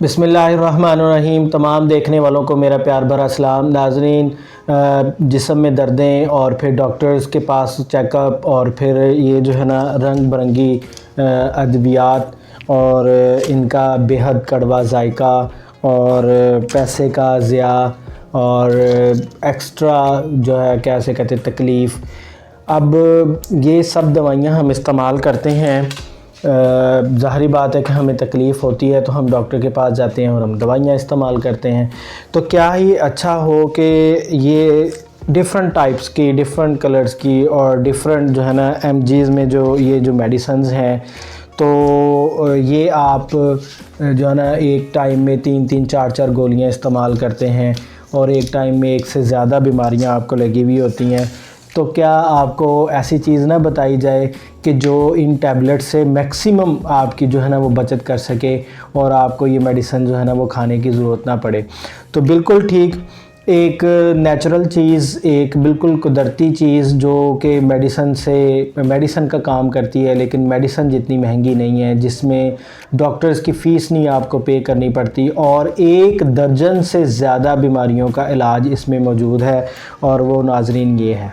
बिस्मिल्लाहिर्रहमानिर्रहीम। तमाम देखने वालों को मेरा प्यार भरा सलाम। नाज़रीन, जिस्म में दर्दें और फिर डॉक्टर्स के पास चेकअप और फिर ये जो है ना रंग बिरंगी अद्वियात और इनका बेहद कड़वा जायका और पैसे का ज़िया और एक्स्ट्रा जो है कैसे कहते तकलीफ़। अब ये सब दवाइयाँ हम इस्तेमाल करते हैं, ज़ाहिरी बात है कि हमें तकलीफ़ होती है तो हम डॉक्टर के पास जाते हैं और हम दवाइयाँ इस्तेमाल करते हैं। तो क्या ही अच्छा हो कि ये डिफरेंट टाइप्स की, डिफरेंट कलर्स की और डिफरेंट जो है ना एमजीज़ में जो ये जो मेडिसिन्स हैं, तो ये आप जो है ना एक टाइम में 3-3 4-4 गोलियाँ इस्तेमाल करते हैं और एक टाइम में एक से ज़्यादा बीमारियाँ आपको लगी हुई होती हैं। तो क्या आपको ऐसी चीज़ ना बताई जाए कि जो इन टैबलेट से मैक्सिमम आपकी जो है ना वो बचत कर सके और आपको ये मेडिसिन जो है ना वो खाने की ज़रूरत ना पड़े। तो बिल्कुल ठीक, एक नेचुरल चीज़, एक बिल्कुल कुदरती चीज़ जो कि मेडिसिन का काम करती है, लेकिन मेडिसिन जितनी महंगी नहीं है, जिसमें डॉक्टर्स की फ़ीस नहीं आपको पे करनी पड़ती और 1 दर्जन से ज़्यादा बीमारियों का इलाज इसमें मौजूद है। और वो नाज़रीन ये है,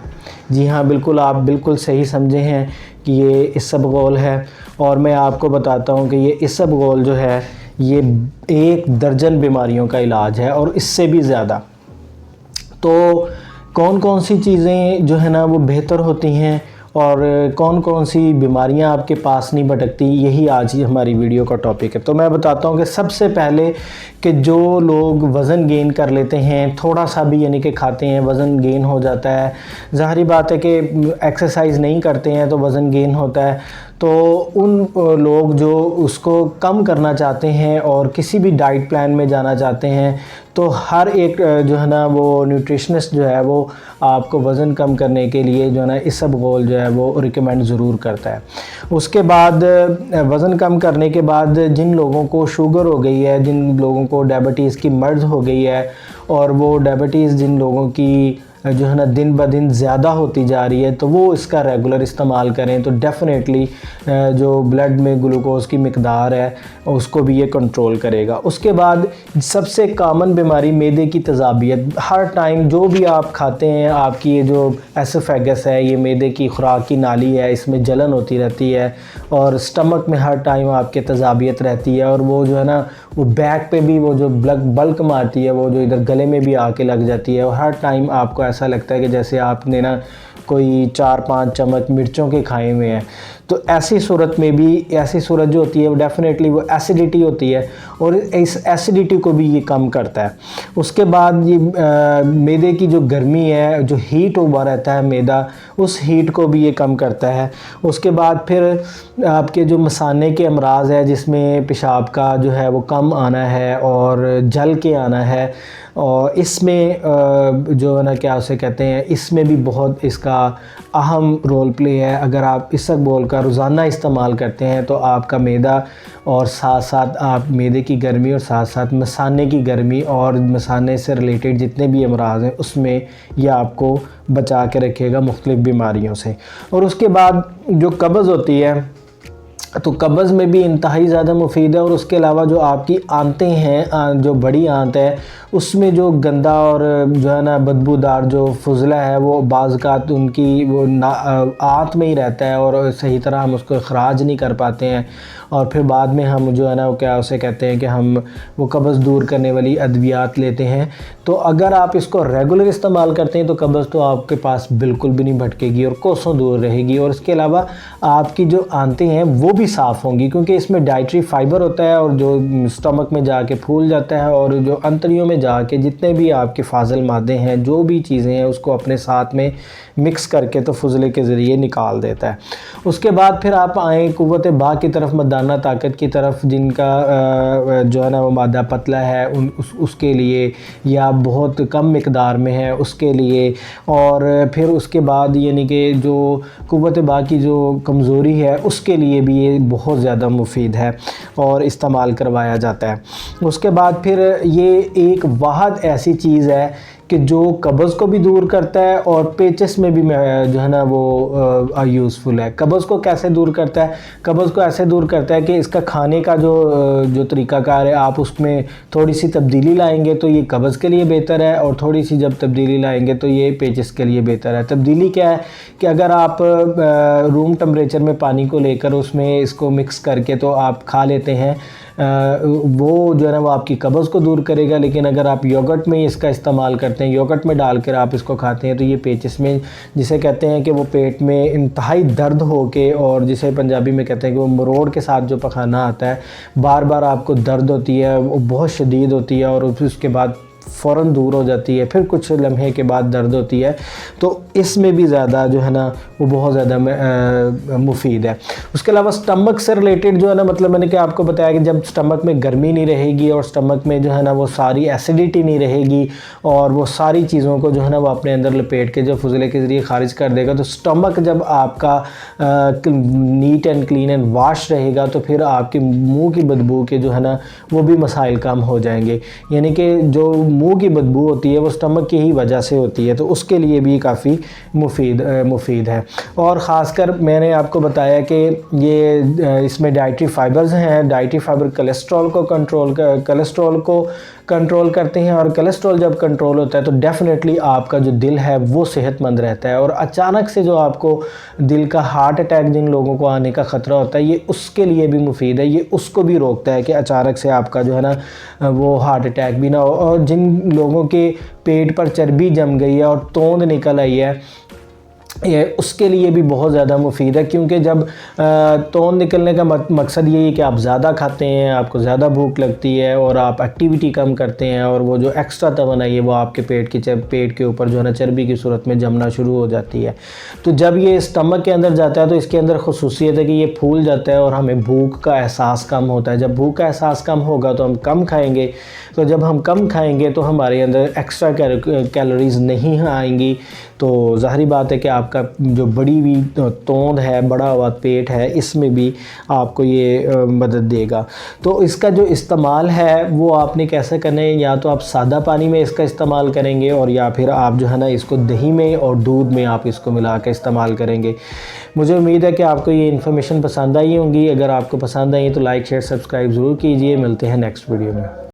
जी हाँ बिल्कुल, आप बिल्कुल सही समझे हैं कि ये इसबगोल है। और मैं आपको बताता हूँ कि ये इसबगोल जो है ये 1 दर्जन बीमारियों का इलाज है और इससे भी ज़्यादा। तो कौन कौन सी चीज़ें जो है ना वो बेहतर होती हैं और कौन कौन सी बीमारियां आपके पास नहीं भटकती, यही आज ही हमारी वीडियो का टॉपिक है। तो मैं बताता हूं कि सबसे पहले कि जो लोग वज़न गेन कर लेते हैं, थोड़ा सा भी यानी कि खाते हैं वज़न गेन हो जाता है। ज़ाहिरी बात है कि एक्सरसाइज नहीं करते हैं तो वज़न गेन होता है। तो उन लोग जो उसको कम करना चाहते हैं और किसी भी डाइट प्लान में जाना चाहते हैं, तो हर एक जो है ना वो न्यूट्रिशनिस्ट जो है वो आपको वज़न कम करने के लिए जो है ना इसबगोल जो है वो रिकमेंड ज़रूर करता है। उसके बाद वज़न कम करने के बाद जिन लोगों को शुगर हो गई है, जिन लोगों को डायबिटीज़ की मर्ज़ हो गई है और वो डायबिटीज़ जिन लोगों की जो है ना दिन ब दिन ज़्यादा होती जा रही है, तो वो इसका रेगुलर इस्तेमाल करें तो डेफ़िनेटली जो ब्लड में ग्लूकोज की मिकदार है उसको भी ये कंट्रोल करेगा। उसके बाद सबसे कॉमन बीमारी मैदे की तेज़ाबियत। हर टाइम जो भी आप खाते हैं, आपकी ये जो एसोफेगस है, ये मैदे की खुराक की नाली है, इसमें जलन होती रहती है और स्टमक में हर टाइम आपके तेज़ाबियत रहती है और वो जो है ना वो बैक पे भी वो जो बल्क मारती है, वो जो इधर गले में भी आके लग जाती है और हर टाइम आपको ऐसा लगता है कि जैसे आपने ना कोई 4-5 चम्मच मिर्चों के खाए हुए हैं। तो ऐसी सूरत में भी, ऐसी सूरत जो होती है वो डेफ़िनेटली वो एसिडिटी होती है और इस एसिडिटी को भी ये कम करता है। उसके बाद ये मैदे की जो गर्मी है, जो हीट हुआ रहता है मैदा, उस हीट को भी ये कम करता है। उसके बाद फिर आपके जो मसाने के अमराज है, जिसमें पेशाब का जो है वो कम आना है और जल के आना है, और इसमें जो है ना क्या उसे कहते हैं, इसमें भी बहुत इसका अहम रोल प्ले है। अगर आप इसबगोल का रोज़ाना इस्तेमाल करते हैं तो आपका मैदा और साथ साथ आप मैदे की गर्मी और साथ साथ मसाने की गर्मी और मसाने से रिलेटेड जितने भी अमराज हैं उसमें यह आपको बचा के रखेगा मुख्तलिफ़ बीमारियों से। और उसके बाद जो कब्ज़ होती है, तो कब्ज़ में भी इंतहाई ज़्यादा मुफीद है। और उसके अलावा जो आपकी आंतें हैं, जो बड़ी आंत है, उसमें जो गंदा और जो है ना बदबूदार जो फुजला है वो बाज़-औक़ात उनकी वो आंत में ही रहता है और सही तरह हम उसको अखराज नहीं कर पाते हैं और फिर बाद में हम जो है ना वो क्या उसे कहते हैं कि हम वो कब्ज़ दूर करने वाली अद्वियात लेते हैं। तो अगर आप इसको रेगुलर इस्तेमाल करते हैं तो कब्ज़ तो आपके पास बिल्कुल भी नहीं भटकेगी और कोसों दूर रहेगी। और इसके अलावा आपकी जो आंतें हैं वो भी साफ़ होंगी, क्योंकि इसमें डाइटरी फाइबर होता है और जो स्टमक में जाके फूल जाता है और जो अंतड़ियों में जाके जितने भी आपके फाजल मादे हैं, जो भी चीज़ें हैं, उसको अपने साथ में मिक्स करके तो फुजले के ज़रिए निकाल देता है। उसके बाद फिर आप आएँ क़ुव्वत बा की तरफ, मर्दाना ताकत की तरफ, जिनका जो है ना वो मादा पतला है उसके लिए, या बहुत कम मिकदार में है उसके लिए। और फिर उसके बाद यानी कि जो क़ुव्वत बा की जो कमज़ोरी है उसके लिए भी ये बहुत ज़्यादा मुफीद है और इस्तेमाल करवाया जाता है। उसके बाद फिर ये एक वाहद ऐसी चीज़ है कि जो कब्ज़ को भी दूर करता है और पेचिस में भी जो है ना वो यूज़फुल है। कब्ज़ को कैसे दूर करता है? कब्ज़ को ऐसे दूर करता है कि इसका खाने का जो तरीक़ाकार है, आप उसमें थोड़ी सी तब्दीली लाएंगे तो ये कब्ज़ के लिए बेहतर है, और थोड़ी सी जब तब्दीली लाएंगे तो ये पेचिस के लिए बेहतर है। तब्दीली क्या है कि अगर आप रूम टेम्परेचर में पानी को लेकर उसमें इसको मिक्स करके तो आप खा लेते हैं, वो जो है ना वो आपकी कब्ज़ को दूर करेगा। लेकिन अगर आप योगर्ट में इसका इस्तेमाल करते हैं, योगर्ट में डालकर आप इसको खाते हैं, तो ये पेचिस में, जिसे कहते हैं कि वो पेट में इंतहाई दर्द हो के, और जिसे पंजाबी में कहते हैं कि वो मरोड़ के साथ जो पखाना आता है, बार बार आपको दर्द होती है, वो बहुत शदीद होती है और उसके बाद फ़ौरन दूर हो जाती है, फिर कुछ लम्हे के बाद दर्द होती है, तो इसमें भी ज़्यादा जो है ना वो बहुत ज़्यादा मुफीद है। उसके अलावा स्टमक से रिलेटेड जो है ना, मतलब मैंने क्या आपको बताया कि जब स्टमक में गर्मी नहीं रहेगी और स्टमक में जो है ना वो सारी एसिडिटी नहीं रहेगी और वो सारी चीज़ों को जो है ना वो अपने अंदर लपेट के जो फुजले के ज़रिए ख़ारिज कर देगा, तो स्टमक जब आपका neat and clean and wash रहेगा तो फिर आपके मुँह की बदबू के जो है ना वो भी मसाइल कम हो जाएंगे। यानी कि जो मुंह की बदबू होती है वो स्टमक की ही वजह से होती है, तो उसके लिए भी काफ़ी मुफीद है। और ख़ासकर मैंने आपको बताया कि ये इसमें डाइटरी फाइबर्स हैं। डाइटरी फाइबर कोलेस्ट्रॉल को कंट्रोल करते हैं, और कोलेस्ट्रॉल जब कंट्रोल होता है तो डेफिनेटली आपका जो दिल है वो सेहतमंद रहता है। और अचानक से जो आपको दिल का हार्ट अटैक जिन लोगों को आने का ख़तरा होता है, ये उसके लिए भी मुफीद है। ये उसको भी रोकता है कि अचानक से आपका जो है ना वो हार्ट अटैक भी ना हो। और जिन लोगों के पेट पर चर्बी जम गई है और तोंद निकल आई है, ये उसके लिए भी बहुत ज़्यादा मुफीद है, क्योंकि जब तोंद निकलने का मकसद यही है कि आप ज़्यादा खाते हैं, आपको ज़्यादा भूख लगती है और आप एक्टिविटी कम करते हैं, और वो जो एक्स्ट्रा तवानाई है वो आपके पेट के ऊपर जो है ना चर्बी की सूरत में जमना शुरू हो जाती है। तो जब ये स्टमक के अंदर जाता है तो इसके अंदर खुसूसियत है कि ये फूल जाता है और हमें भूख का एहसास कम होता है। जब भूख का एहसास कम होगा तो हम कम खाएँगे, तो जब हम कम खाएँगे तो हमारे अंदर एक्स्ट्रा कैलोरीज़ नहीं आएंगी, तो ज़ाहिरी बात है कि आपका जो बड़ी हुई तोंद है, बड़ा हुआ पेट है, इसमें भी आपको ये मदद देगा। तो इसका जो इस्तेमाल है वो आपने कैसे करना है, या तो आप सादा पानी में इसका इस्तेमाल करेंगे, और या फिर आप जो है ना इसको दही में और दूध में आप इसको मिला कर इस्तेमाल करेंगे। मुझे उम्मीद है कि आपको ये इन्फॉर्मेशन पसंद आई होंगी। अगर आपको पसंद आई तो लाइक शेयर सब्सक्राइब ज़रूर कीजिए। मिलते हैं नेक्स्ट वीडियो में।